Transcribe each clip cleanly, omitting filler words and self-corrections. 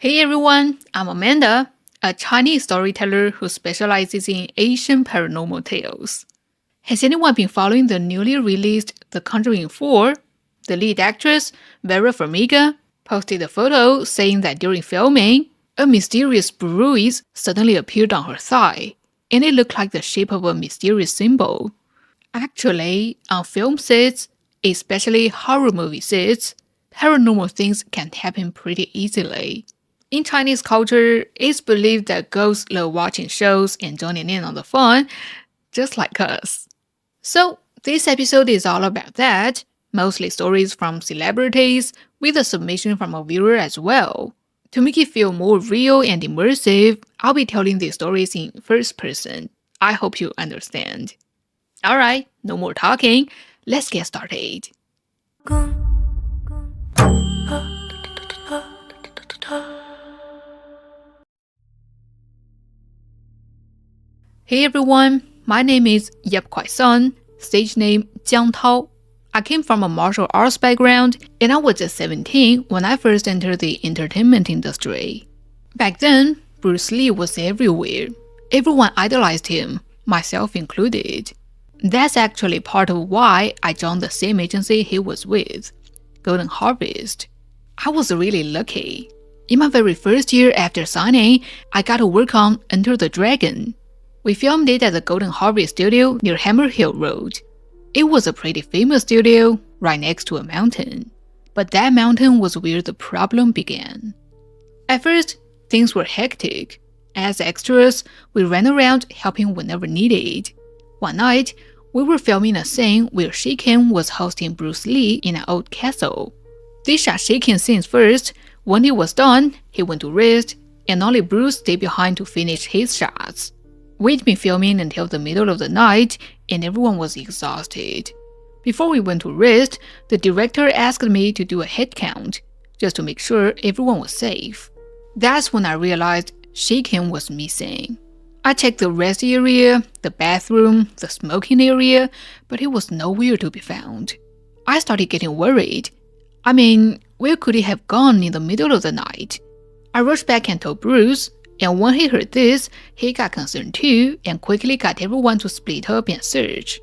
Hey everyone, I'm Amanda, a Chinese storyteller who specializes in Asian paranormal tales. Has anyone been following the newly released The Conjuring 4? The lead actress, Vera Farmiga, posted a photo saying that during filming, a mysterious bruise suddenly appeared on her thigh, and it looked like the shape of a mysterious symbol. Actually, on film sets, especially horror movie sets, paranormal things can happen pretty easily. In Chinese culture, it's believed that ghosts love watching shows and joining in on the fun, just like us. So, this episode is all about that, mostly stories from celebrities, with a submission from a viewer as well. To make it feel more real and immersive, I'll be telling these stories in first person. I hope you understand. Alright, no more talking, let's get started. Hey everyone, my name is Yep Kwai Sun, stage name Jiang Tao. I came from a martial arts background, and I was just 17 when I first entered the entertainment industry. Back then, Bruce Lee was everywhere. Everyone idolized him, myself included. That's actually part of why I joined the same agency he was with, Golden Harvest. I was really lucky. In my very first year after signing, I got to work on Enter the Dragon. We filmed it at the Golden Harvest studio near Hammer Hill Road. It was a pretty famous studio right next to a mountain. But that mountain was where the problem began. At first, things were hectic. As extras, we ran around helping whenever needed. One night, we were filming a scene where Shiken was hosting Bruce Lee in an old castle. They shot Shiken's scenes first. When it was done, he went to rest, and only Bruce stayed behind to finish his shots. We'd been filming until the middle of the night, and everyone was exhausted. Before we went to rest, the director asked me to do a head count, just to make sure everyone was safe. That's when I realized Shiken was missing. I checked the rest area, the bathroom, the smoking area, but he was nowhere to be found. I started getting worried. I mean, where could he have gone in the middle of the night? I rushed back and told Bruce, and when he heard this, he got concerned too and quickly got everyone to split up and search.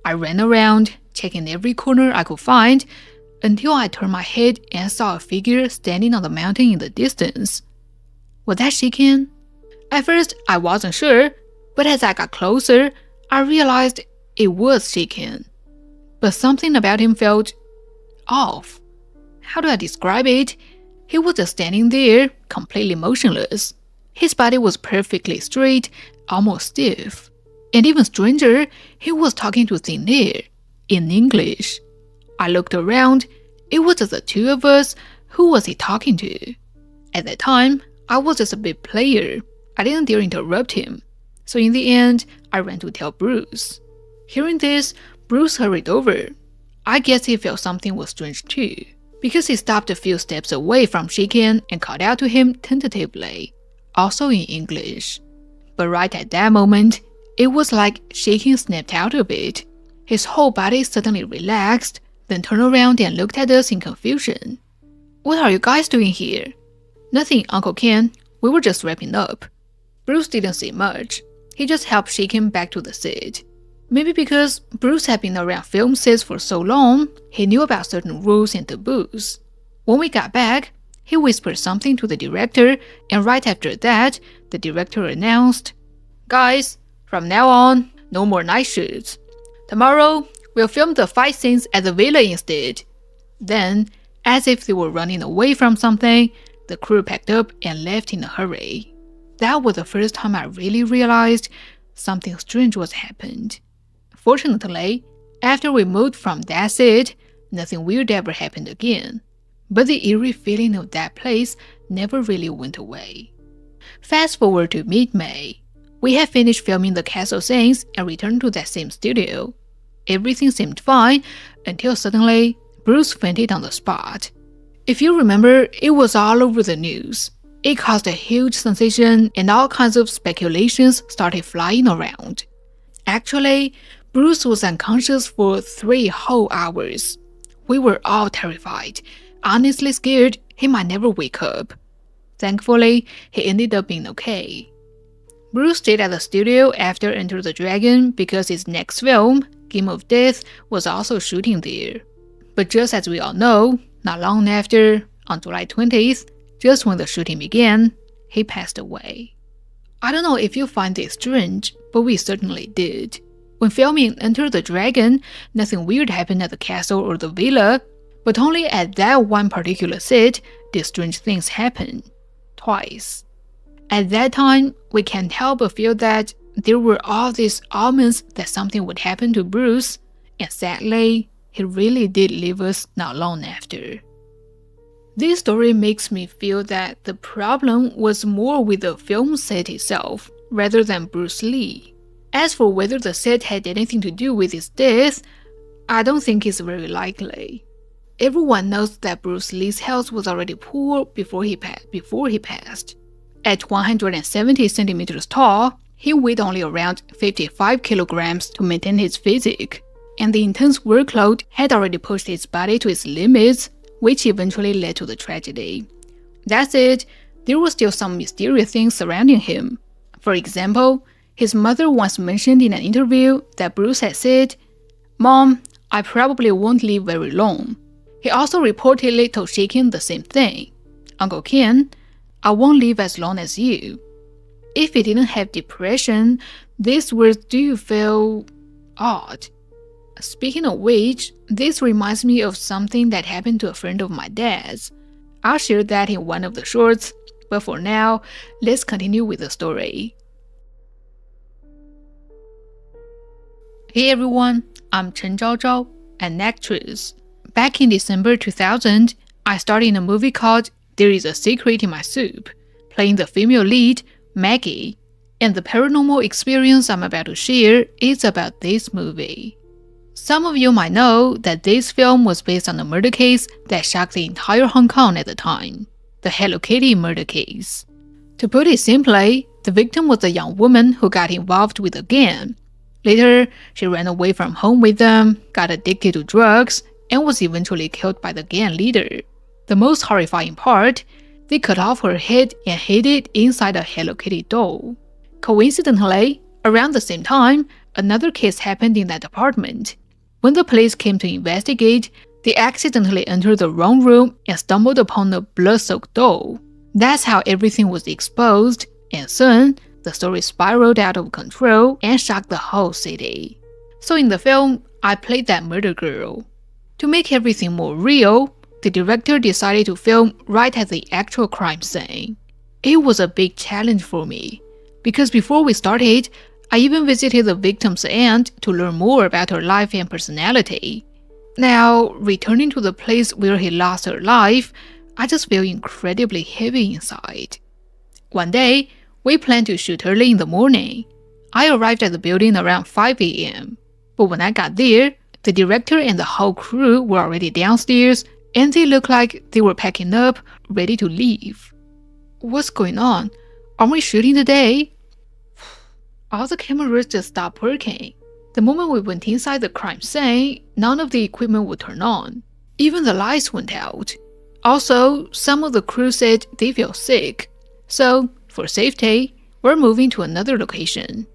I ran around, checking every corner I could find, until I turned my head and saw a figure standing on the mountain in the distance. Was that Shiken? At first, I wasn't sure, but as I got closer, I realized it was Shiken. But something about him felt off. How do I describe it? He was just standing there, completely motionless. His body was perfectly straight, almost stiff. And even stranger, he was talking to thin air, in English. I looked around. It was just the two of us. Who was he talking to? At that time, I was just a big player. I didn't dare interrupt him. So in the end, I ran to tell Bruce. Hearing this, Bruce hurried over. I guess he felt something was strange too, because he stopped a few steps away from Shiken and called out to him tentatively, also in English. But right at that moment, it was like Shiken snapped out of it. His whole body suddenly relaxed, then turned around and looked at us in confusion. What are you guys doing here? Nothing, Uncle Ken. We were just wrapping up. Bruce didn't say much. He just helped Shiken back to the set. Maybe because Bruce had been around film sets for so long, he knew about certain rules and taboos. When we got back, he whispered something to the director, and right after that, the director announced, "Guys, from now on, no more night shoots. Tomorrow, we'll film the fight scenes at the villa instead." Then, as if they were running away from something, the crew packed up and left in a hurry. That was the first time I really realized something strange was happened. Fortunately, after we moved from that set, nothing weird ever happened again. But the eerie feeling of that place never really went away. Fast forward to mid-May. We had finished filming the castle scenes and returned to that same studio. Everything seemed fine until suddenly Bruce fainted on the spot. If you remember, it was all over the news. It caused a huge sensation and all kinds of speculations started flying around. Actually, Bruce was unconscious for 3 whole hours. We were all terrified, honestly scared he might never wake up. Thankfully, he ended up being okay. Bruce stayed at the studio after Enter the Dragon because his next film, Game of Death, was also shooting there. But just as we all know, not long after, on July 20th, just when the shooting began, he passed away. I don't know if you find this strange, but we certainly did. When filming Enter the Dragon, nothing weird happened at the castle or the villa, but only at that one particular set did strange things happen. Twice. At that time, we can't help but feel that there were all these omens that something would happen to Bruce, and sadly, he really did leave us not long after. This story makes me feel that the problem was more with the film set itself, rather than Bruce Lee. As for whether the set had anything to do with his death, I don't think it's very likely. Everyone knows that Bruce Lee's health was already poor before he passed. At 170 centimeters tall, he weighed only around 55 kilograms to maintain his physique, and the intense workload had already pushed his body to its limits, which eventually led to the tragedy. That said, there were still some mysterious things surrounding him. For example, his mother once mentioned in an interview that Bruce had said, "Mom, I probably won't live very long." He also reportedly told Shaken the same thing. "Uncle Ken, I won't live as long as you." If he didn't have depression, these words do feel odd. Speaking of which, this reminds me of something that happened to a friend of my dad's. I'll share that in one of the shorts, but for now, let's continue with the story. Hey everyone, I'm Chen Zhaozhao, an actress. Back in December 2000, I starred in a movie called There Is a Secret in My Soup, playing the female lead, Maggie, and the paranormal experience I'm about to share is about this movie. Some of you might know that this film was based on a murder case that shocked the entire Hong Kong at the time, the Hello Kitty murder case. To put it simply, the victim was a young woman who got involved with a gang. Later, she ran away from home with them, got addicted to drugs, and was eventually killed by the gang leader. The most horrifying part, they cut off her head and hid it inside a Hello Kitty doll. Coincidentally, around the same time, another case happened in that apartment. When the police came to investigate, they accidentally entered the wrong room and stumbled upon a blood-soaked doll. That's how everything was exposed, and soon, the story spiraled out of control and shocked the whole city. So in the film, I played that murder girl. To make everything more real, the director decided to film right at the actual crime scene. It was a big challenge for me, because before we started, I even visited the victim's aunt to learn more about her life and personality. Now, returning to the place where he lost her life, I just feel incredibly heavy inside. One day, we planned to shoot early in the morning. I arrived at the building around 5 a.m. But when I got there, the director and the whole crew were already downstairs, and they looked like they were packing up, ready to leave. What's going on? Aren't we shooting today? All the cameras just stopped working. The moment we went inside the crime scene, none of the equipment would turn on. Even the lights went out. Also, some of the crew said they feel sick. So, for safety, we're moving to another location.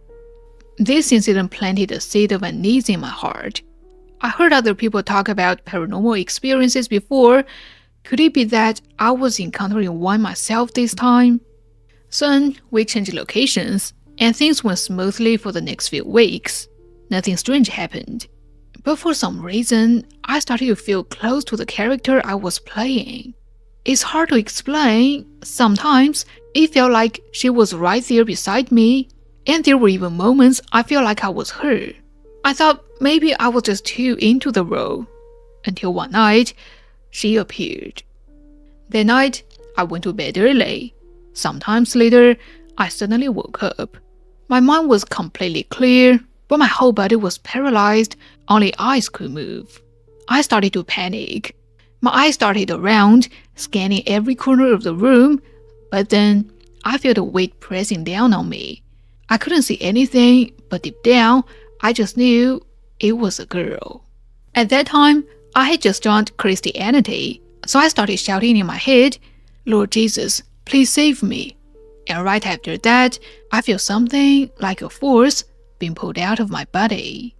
This incident planted a seed of unease in my heart. I heard other people talk about paranormal experiences before. Could it be that I was encountering one myself this time? Soon, we changed locations, and things went smoothly for the next few weeks. Nothing strange happened. But for some reason, I started to feel close to the character I was playing. It's hard to explain. Sometimes, it felt like she was right there beside me, and there were even moments I felt like I was her. I thought maybe I was just too into the role, until one night, she appeared. That night, I went to bed early. Sometimes later, I suddenly woke up. My mind was completely clear, but my whole body was paralyzed, only eyes could move. I started to panic. My eyes darted around, scanning every corner of the room, but then I felt a weight pressing down on me. I couldn't see anything, but deep down, I just knew it was a girl. At that time, I had just joined Christianity, so I started shouting in my head, "Lord Jesus, please save me. And right after that, I feel something like a force being pulled out of my body.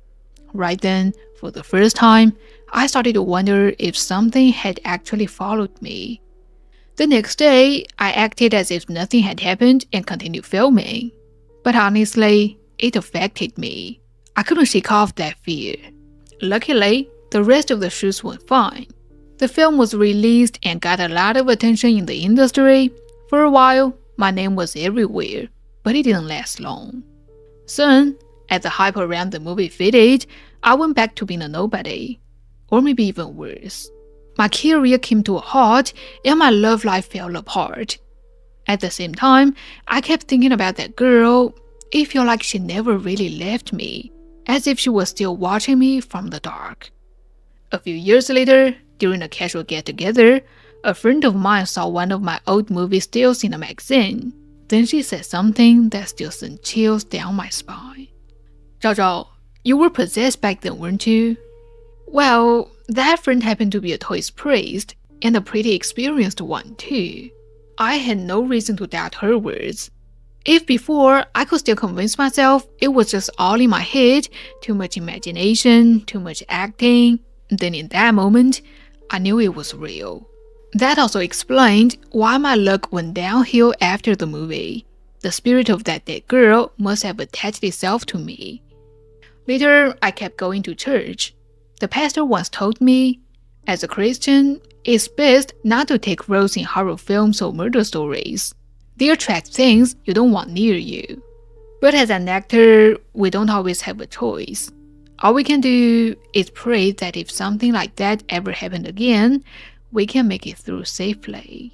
Right then, for the first time, I started to wonder if something had actually followed me. The next day, I acted as if nothing had happened and continued filming. But honestly, it affected me. I couldn't shake off that fear. Luckily, the rest of the shoots went fine. The film was released and got a lot of attention in the industry. For a while, my name was everywhere, but it didn't last long. Soon, as the hype around the movie faded, I went back to being a nobody. Or maybe even worse. My career came to a halt and my love life fell apart. At the same time, I kept thinking about that girl. It felt like she never really left me, as if she was still watching me from the dark. A few years later, during a casual get-together, a friend of mine saw one of my old movie stills in a magazine. Then she said something that still sent chills down my spine. Zhao Zhao, you were possessed back then, weren't you? Well, that friend happened to be a toys priest, and a pretty experienced one too. I had no reason to doubt her words. If before I could still convince myself it was just all in my head, too much imagination, too much acting, then in that moment, I knew it was real. That also explained why my luck went downhill after the movie. The spirit of that dead girl must have attached itself to me. Later, I kept going to church. The pastor once told me, as a Christian, it's best not to take roles in horror films or murder stories. They attract things you don't want near you. But as an actor, we don't always have a choice. All we can do is pray that if something like that ever happened again, we can make it through safely.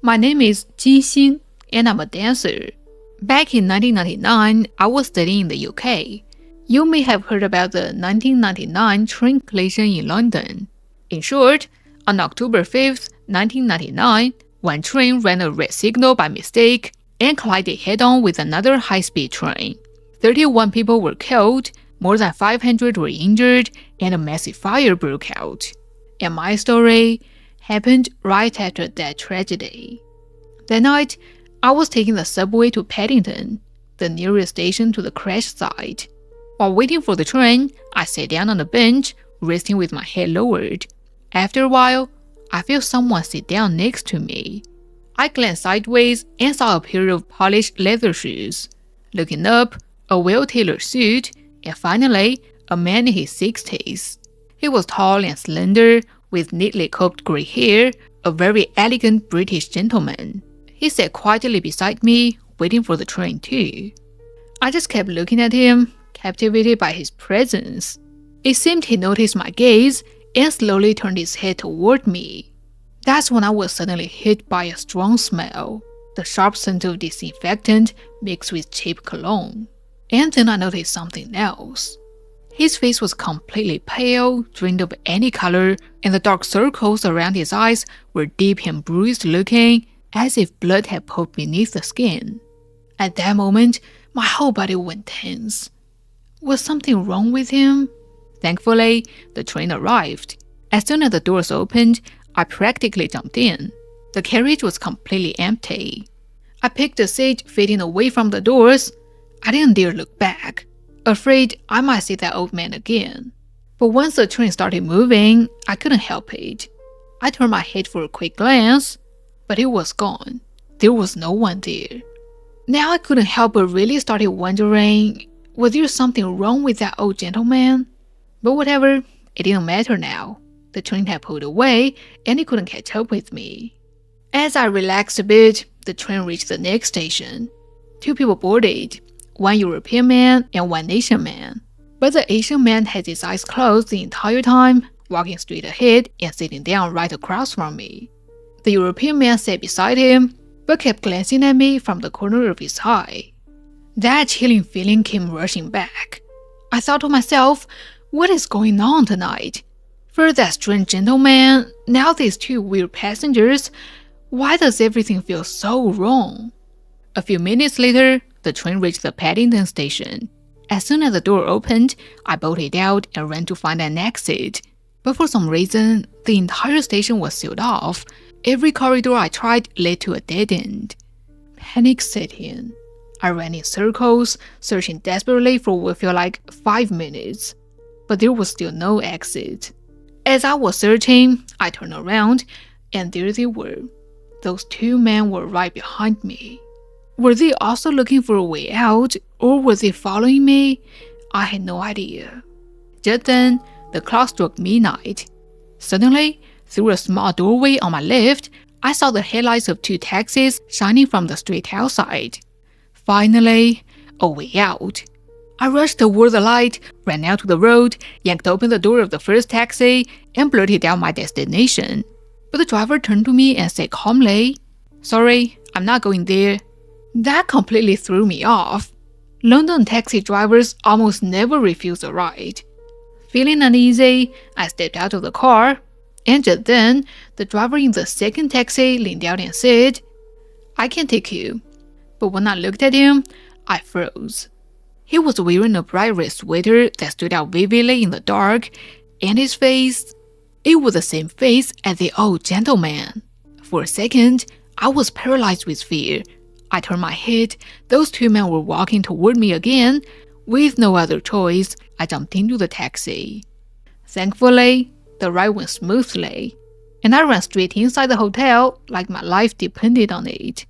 My name is Ji Xing, and I'm a dancer. Back in 1999, I was studying in the UK. You may have heard about the 1999 train collision in London. In short, on October 5th, 1999, one train ran a red signal by mistake and collided head-on with another high-speed train. 31 people were killed, more than 500 were injured, and a massive fire broke out. And my story happened right after that tragedy. That night, I was taking the subway to Paddington, the nearest station to the crash site. While waiting for the train, I sat down on a bench, resting with my head lowered. After a while, I felt someone sit down next to me. I glanced sideways and saw a pair of polished leather shoes. Looking up, a well-tailored suit, and finally, a man in his 60s. He was tall and slender, with neatly combed gray hair, a very elegant British gentleman. He sat quietly beside me, waiting for the train too. I just kept looking at him, captivated by his presence. It seemed he noticed my gaze and slowly turned his head toward me. That's when I was suddenly hit by a strong smell, the sharp scent of disinfectant mixed with cheap cologne. And then I noticed something else. His face was completely pale, drained of any color, and the dark circles around his eyes were deep and bruised looking, as if blood had poked beneath the skin. At that moment, my whole body went tense. Was something wrong with him? Thankfully, the train arrived. As soon as the doors opened, I practically jumped in. The carriage was completely empty. I picked a seat facing away from the doors. I didn't dare look back, afraid I might see that old man again. But once the train started moving, I couldn't help it. I turned my head for a quick glance, but he was gone. There was no one there. Now I couldn't help but really started wondering, was there something wrong with that old gentleman? But whatever, it didn't matter now. The train had pulled away, and it couldn't catch up with me. As I relaxed a bit, the train reached the next station. 2 people boarded, one European man and one Asian man. But the Asian man had his eyes closed the entire time, walking straight ahead and sitting down right across from me. The European man sat beside him, but kept glancing at me from the corner of his eye. That chilling feeling came rushing back. I thought to myself, what is going on tonight? For that strange gentleman, now these 2 weird passengers, why does everything feel so wrong? A few minutes later, the train reached the Paddington station. As soon as the door opened, I bolted out and ran to find an exit. But for some reason, the entire station was sealed off. Every corridor I tried led to a dead end. Panic set in. I ran in circles, searching desperately for what felt like 5 minutes. But there was still no exit. As I was searching, I turned around, and there they were. Those two men were right behind me. Were they also looking for a way out, or were they following me? I had no idea. Just then, the clock struck midnight. Suddenly, through a small doorway on my left, I saw the headlights of two taxis shining from the street outside. Finally, a way out. I rushed toward the light, ran out to the road, yanked open the door of the first taxi, and blurted out my destination. But the driver turned to me and said calmly, "Sorry, I'm not going there." That completely threw me off. London taxi drivers almost never refuse a ride. Feeling uneasy, I stepped out of the car, and just then, the driver in the second taxi leaned out and said, "I can take you." But when I looked at him, I froze. He was wearing a bright red sweater that stood out vividly in the dark, and his face, it was the same face as the old gentleman. For a second, I was paralyzed with fear. I turned my head. Those two men were walking toward me again. With no other choice, I jumped into the taxi. Thankfully, the ride went smoothly, and I ran straight inside the hotel like my life depended on it.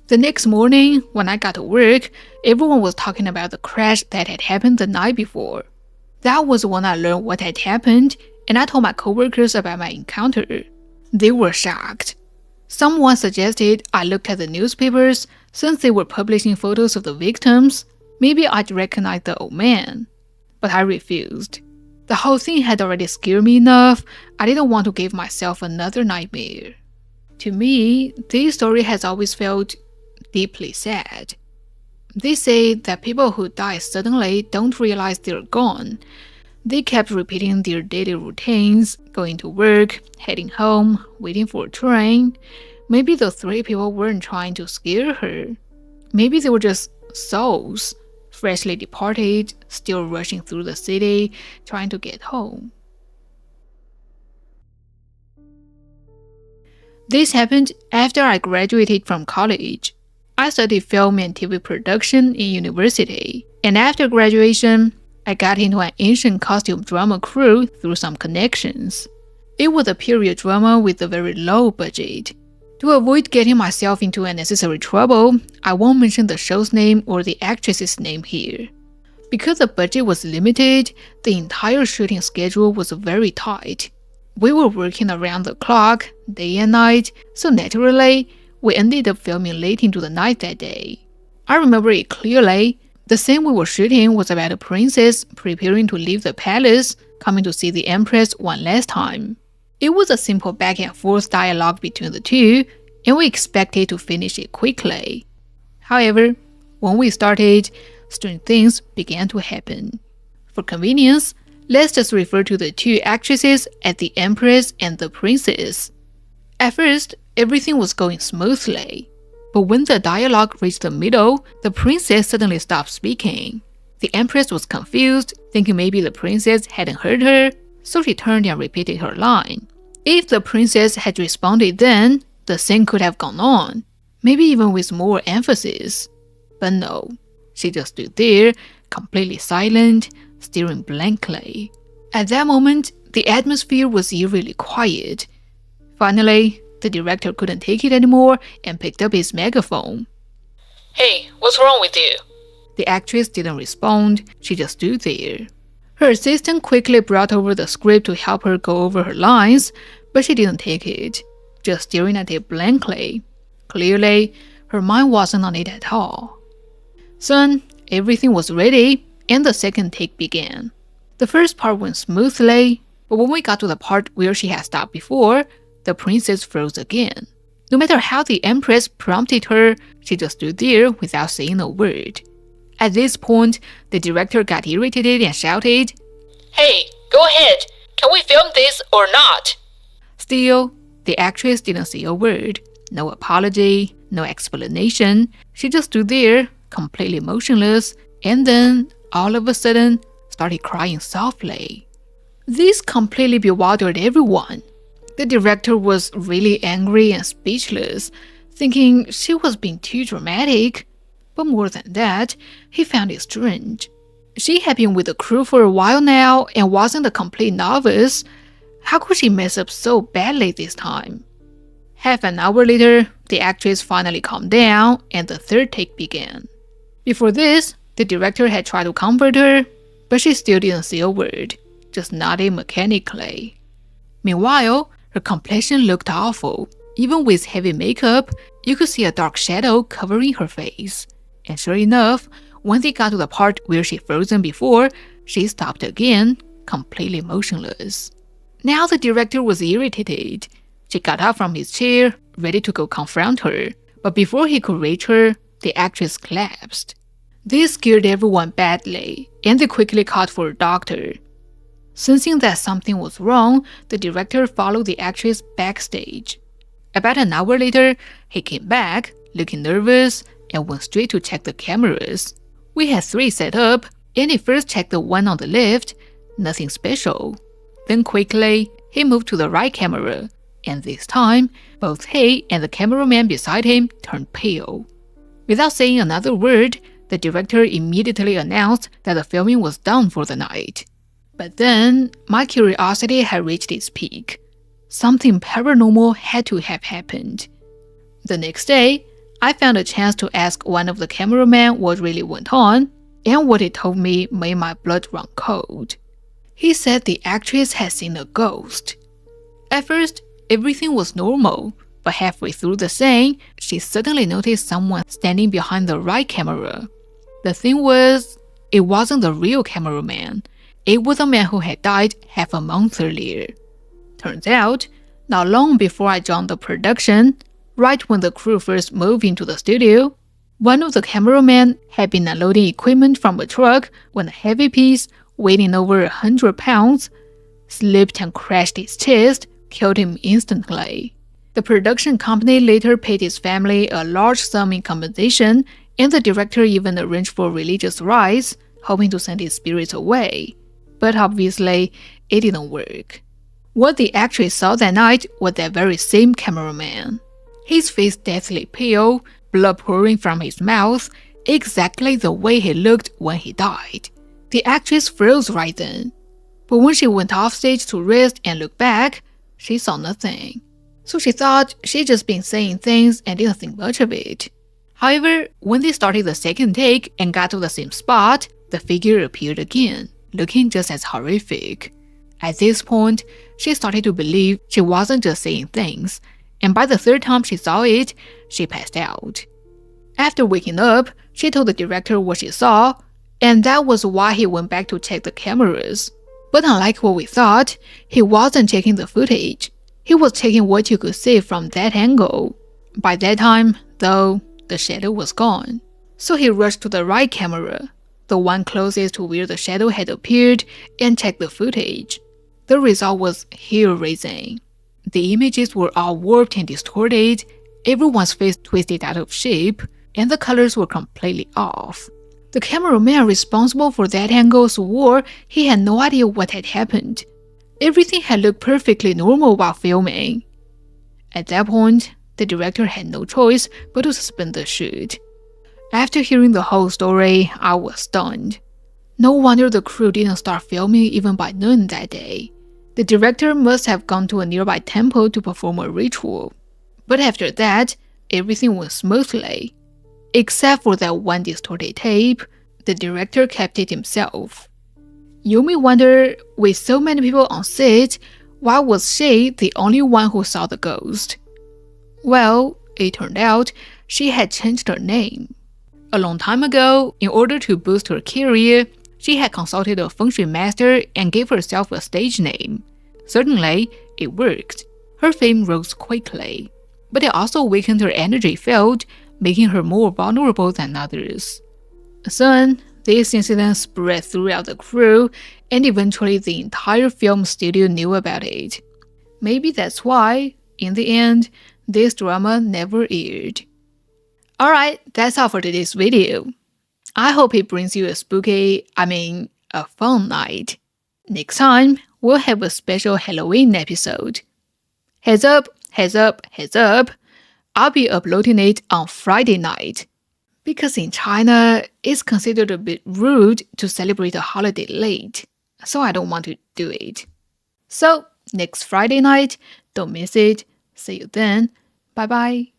The next morning, when I got to work, everyone was talking about the crash that had happened the night before. That was when I learned what had happened, and I told my coworkers about my encounter. They were shocked. Someone suggested I looked at the newspapers since they were publishing photos of the victims. Maybe I'd recognize the old man. But I refused. The whole thing had already scared me enough. I didn't want to give myself another nightmare. To me, this story has always felt deeply sad. They say that people who die suddenly don't realize they're gone. They kept repeating their daily routines, going to work, heading home, waiting for a train. Maybe the three people weren't trying to scare her. Maybe they were just souls, freshly departed, still rushing through the city, trying to get home. This happened after I graduated from college. I studied film and TV production in university, and after graduation, I got into an ancient costume drama crew through some connections. It was a period drama with a very low budget. To avoid getting myself into unnecessary trouble, I won't mention the show's name or the actress's name here. Because the budget was limited, the entire shooting schedule was very tight. We were working around the clock, day and night, so naturally, we ended up filming late into the night that day. I remember it clearly. The scene we were shooting was about a princess preparing to leave the palace, coming to see the empress one last time. It was a simple back and forth dialogue between the two, and we expected to finish it quickly. However, when we started, strange things began to happen. For convenience, let's just refer to the two actresses as the empress and the princess. At first, everything was going smoothly. But when the dialogue reached the middle, the princess suddenly stopped speaking. The empress was confused, thinking maybe the princess hadn't heard her, so she turned and repeated her line. If the princess had responded then, the scene could have gone on, maybe even with more emphasis. But no, she just stood there, completely silent, staring blankly. At that moment, the atmosphere was eerily quiet. Finally, the director couldn't take it anymore and picked up his megaphone. "Hey, what's wrong with you?" The actress didn't respond, she just stood there. Her assistant quickly brought over the script to help her go over her lines, but she didn't take it, just staring at it blankly. Clearly, her mind wasn't on it at all. Soon, everything was ready, and the second take began. The first part went smoothly, but when we got to the part where she had stopped before, the princess froze again. No matter how the empress prompted her, she just stood there without saying a word. At this point, the director got irritated and shouted, "Hey, go ahead. Can we film this or not?" Still, the actress didn't say a word. No apology, no explanation. She just stood there, completely motionless, and then, all of a sudden, started crying softly. This completely bewildered everyone. The director was really angry and speechless, thinking she was being too dramatic. But more than that, he found it strange. She had been with the crew for a while now and wasn't a complete novice. How could she mess up so badly this time? Half an hour later, the actress finally calmed down and the third take began. Before this, the director had tried to comfort her, but she still didn't say a word, just nodded mechanically. Meanwhile, her complexion looked awful. Even with heavy makeup, you could see a dark shadow covering her face. And sure enough, when they got to the part where she'd frozen before, she stopped again, completely motionless. Now the director was irritated. She got up from his chair, ready to go confront her. But before he could reach her, the actress collapsed. This scared everyone badly, and they quickly called for a doctor. Sensing that something was wrong, the director followed the actress backstage. About an hour later, he came back, looking nervous, and went straight to check the cameras. We had 3 set up, and he first checked the one on the left, nothing special. Then quickly, he moved to the right camera, and this time, both he and the cameraman beside him turned pale. Without saying another word, the director immediately announced that the filming was done for the night. But then, my curiosity had reached its peak. Something paranormal had to have happened. The next day, I found a chance to ask one of the cameramen what really went on, and what he told me made my blood run cold. He said the actress had seen a ghost. At first, everything was normal, but halfway through the scene, she suddenly noticed someone standing behind the right camera. The thing was, it wasn't the real cameraman. It was a man who had died half a month earlier. Turns out, not long before I joined the production, right when the crew first moved into the studio, one of the cameramen had been unloading equipment from a truck when a heavy piece, weighing over 100 pounds, slipped and crashed his chest, killed him instantly. The production company later paid his family a large sum in compensation, and the director even arranged for religious rites, hoping to send his spirits away. But obviously, it didn't work. What the actress saw that night was that very same cameraman. His face deathly pale, blood pouring from his mouth, exactly the way he looked when he died. The actress froze right then. But when she went off stage to rest and look back, she saw nothing. So she thought she'd just been saying things and didn't think much of it. However, when they started the second take and got to the same spot, the figure appeared again, looking just as horrific. At this point, she started to believe she wasn't just saying things, and by the third time she saw it, she passed out. After waking up, she told the director what she saw, and that was why he went back to check the cameras. But unlike what we thought, he wasn't checking the footage. He was checking what you could see from that angle. By that time, though, the shadow was gone. So he rushed to the right camera, the one closest to where the shadow had appeared, and checked the footage. The result was hair-raising. The images were all warped and distorted, everyone's face twisted out of shape, and the colors were completely off. The cameraman responsible for that angle swore he had no idea what had happened. Everything had looked perfectly normal while filming. At that point, the director had no choice but to suspend the shoot. After hearing the whole story, I was stunned. No wonder the crew didn't start filming even by noon that day. The director must have gone to a nearby temple to perform a ritual. But after that, everything went smoothly. Except for that one distorted tape, the director kept it himself. You may wonder, with so many people on set, why was she the only one who saw the ghost? Well, it turned out she had changed her name. A long time ago, in order to boost her career, she had consulted a feng shui master and gave herself a stage name. Certainly, it worked. Her fame rose quickly, but it also weakened her energy field, making her more vulnerable than others. Soon, this incident spread throughout the crew, and eventually the entire film studio knew about it. Maybe that's why, in the end, this drama never aired. Alright, that's all for today's video. I hope it brings you a fun night. Next time, we'll have a special Halloween episode. Heads up, heads up, heads up. I'll be uploading it on Friday night. Because in China, it's considered a bit rude to celebrate a holiday late, so I don't want to do it. So, next Friday night, don't miss it. See you then. Bye bye.